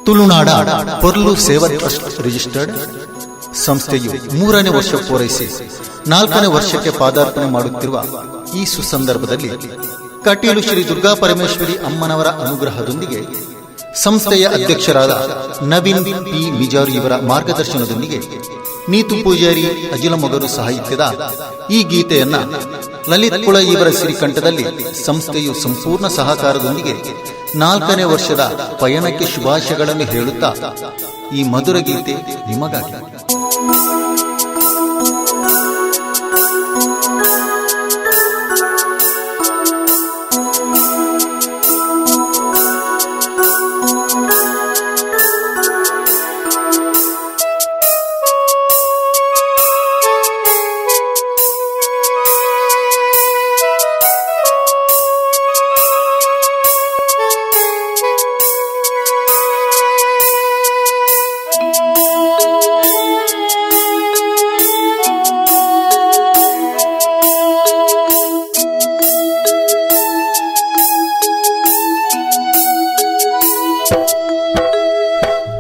ತುಳುನಾಡ ಪೊರ್ಲು ಸೇವಾ ಟ್ರಸ್ಟ್ ರಿಜಿಸ್ಟರ್ಡ್ ಸಂಸ್ಥೆಯು 3ನೇ ವರ್ಷ ಪೂರೈಸಿ 4ನೇ ವರ್ಷಕ್ಕೆ ಪಾದಾರ್ಪಣೆ ಮಾಡುತ್ತಿರುವ ಈ ಸುಸಂದರ್ಭದಲ್ಲಿ ಕಟೀಲು ಶ್ರೀ ದುರ್ಗಾ ಪರಮೇಶ್ವರಿ ಅಮ್ಮನವರ ಅನುಗ್ರಹದೊಂದಿಗೆ ಸಂಸ್ಥೆಯ ಅಧ್ಯಕ್ಷರಾದ ನವೀನ್ ಪಿ ಮಿಜಾರಿ ಇವರ ಮಾರ್ಗದರ್ಶನದೊಂದಿಗೆ ನೀತು ಪೂಜಾರಿ ಅಜಿಲಮೊಗರು ಸಾಹಿತ್ಯದ ಈ ಗೀತೆಯನ್ನ ಲಲಿತ್ ಕುಳ ಇವರ ಸಿರಿಕಂಠದಲ್ಲಿ ಸಂಸ್ಥೆಯು ಸಂಪೂರ್ಣ ಸಹಕಾರದೊಂದಿಗೆ 4ನೇ ವರ್ಷದ ಪಯಣಕ್ಕೆ ಶುಭಾಶಯಗಳನ್ನು ಹೇಳುತ್ತಾ ಈ ಮಧುರ ಗೀತೆ ನಿಮಗಾಗಿ.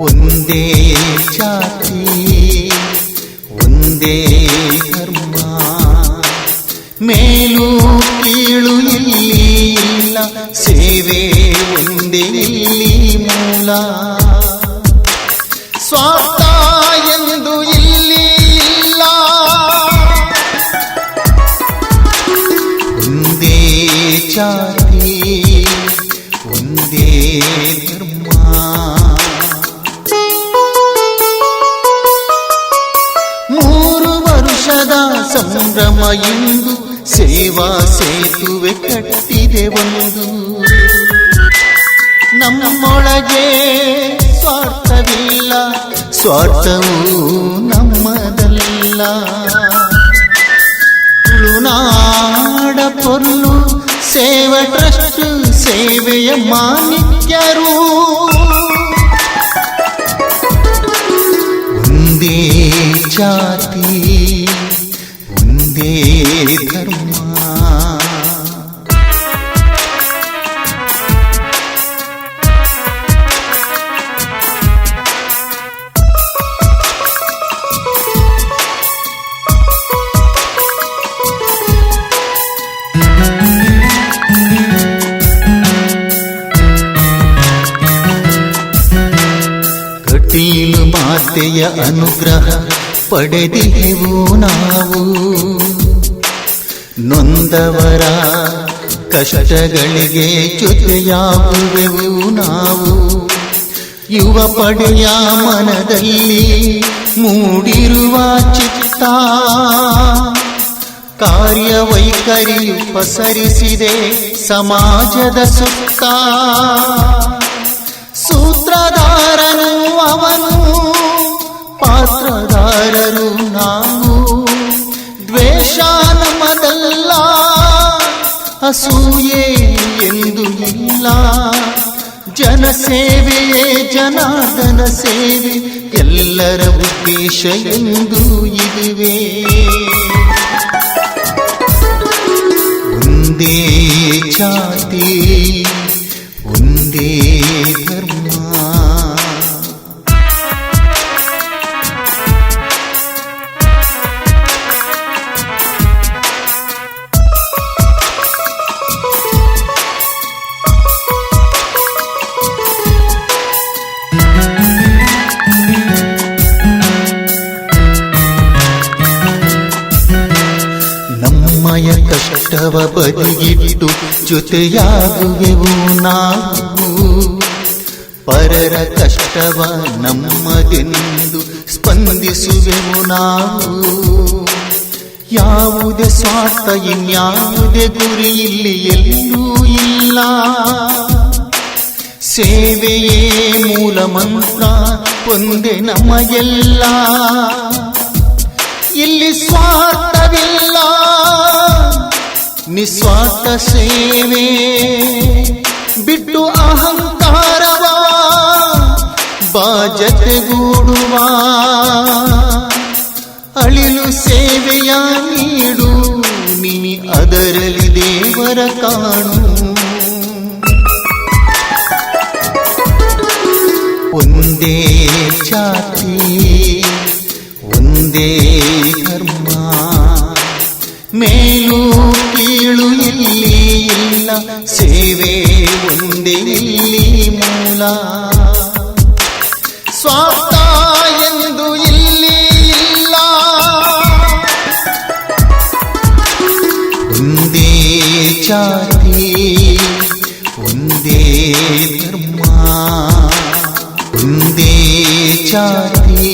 ಒಂದೇ ಜಾತಿ ಒಂದೇ ಧರ್ಮ, ಮೇಲು ಕೀಳು ಇಲ್ಲಿ ಇಲ್ಲ, ಸೇವೆ ಒಂದೇ ಇಲ್ಲಿ ಮೂಲ. ಸ್ವಾರ್ಥ ಎಂದು ಇಲ್ಲಿ ಇಲ್ಲ, ಒಂದೇ ಜಾತಿ ಒಂದೇ ಧರ್ಮ. ಸಂಭ್ರಮ ಎಂದು ಸೇವಾ ಸೇತುವೆ ಕಟ್ಟಿದೆ ಒಂದು. ನಮ್ಮೊಳಗೆ ಸ್ವಾರ್ಥವಿಲ್ಲ, ಸ್ವಾರ್ಥವೂ ನಮ್ಮದಲ್ಲ. ತುಳುನಾಡ ಪೊರ್ಲು ಸೇವಾ ಟ್ರಸ್ಟ್ ಸೇವೆಯ ಮಾಣಿಕ್ಯರು. ಒಂದೇ ಜಾತಿ ಒಂದೇ ಧರ್ಮ. ಕಟೀಲು ಮಾತೆಯ ಅನುಗ್ರಹ ಪಡೆದಿಹೆವು ನಾವು. ನೊಂದವರ ಕಷ್ಟಗಳಿಗೆ ಜೊತೆಯಾಗುವೆವು ನಾವು. ಯುವ ಪಡೆಯ ಮನದಲ್ಲಿ ಮೂಡಿರುವ ಚಿತ್ತ, ಕಾರ್ಯವೈಖರಿಯು ಪಸರಿಸಿದೆ ಸಮಾಜದ ಸುತ್ತ. ಸೂತ್ರಧಾರನು ಅವನು, ಪಾತ್ರಧಾರರು ನಾವು. ದ್ವೇಷ ನಮ್ಮದಲ್ಲ, ಅಸೂಯೆ ಎಂದು ಇಲ್ಲ. ಜನಸೇವೆಯೇ ಜನಾರ್ದನ ಸೇವೆ, ಎಲ್ಲರ ಉದ್ದೇಶ ಎಂದು ಇದುವೆ. ಒಂದೇ ಜಾತಿ ಒಂದೇ ಧರ್ಮ. ನಮ್ಮಯ ಕಷ್ಟವ ಬದಿಗಿಟ್ಟು ಜೊತೆಯಾಗುವೆವು ನಾವು. ಪರರ ಕಷ್ಟವ ನಮ್ಮದೆಂದು ಸ್ಪಂದಿಸುವೆವು ನಾವು. ಯಾವುದೇ ಸ್ವಾರ್ಥ ಇನ್ಯಾವುದೇ ಗುರಿ ಇಲ್ಲಿ ಎಲ್ಲೂ ಇಲ್ಲ. ಸೇವೆಯೇ ಮೂಲ ಮಂತ್ರ, ಒಂದೇ ನಮಗೆಲ್ಲ. ಇಲ್ಲಿ ಸ್ವಾರ್ಥವಿಲ್ಲ, ನಿಸ್ವಾರ್ಥ ಸೇವೆ ಬಿಟ್ಟು ಅಹಂಕಾರವ ಬಾ ಜತೆಗೂಡುವ. ಅಳಿಲು ಸೇವೆಯ ನೀಡು ನೀ, ಅದರಲ್ಲಿ ದೇವರ ಕಾಣು. ಒಂದೇ ಜಾತಿ ಒಂದೇ ಧರ್ಮ, ಮೇಲು ಕೀಳು ಇಲ್ಲಿ ಇಲ್ಲ, ಸೇವೆ ಒಂದೇ ಇಲ್ಲಿ ಮೂಲ. ಸ್ವಾರ್ಥ ಎಂದು ಇಲ್ಲಿ ಇಲ್ಲ, ಒಂದೇ ಜಾತಿ ಒಂದೇ ಧರ್ಮ, ಒಂದೇ ಜಾತಿ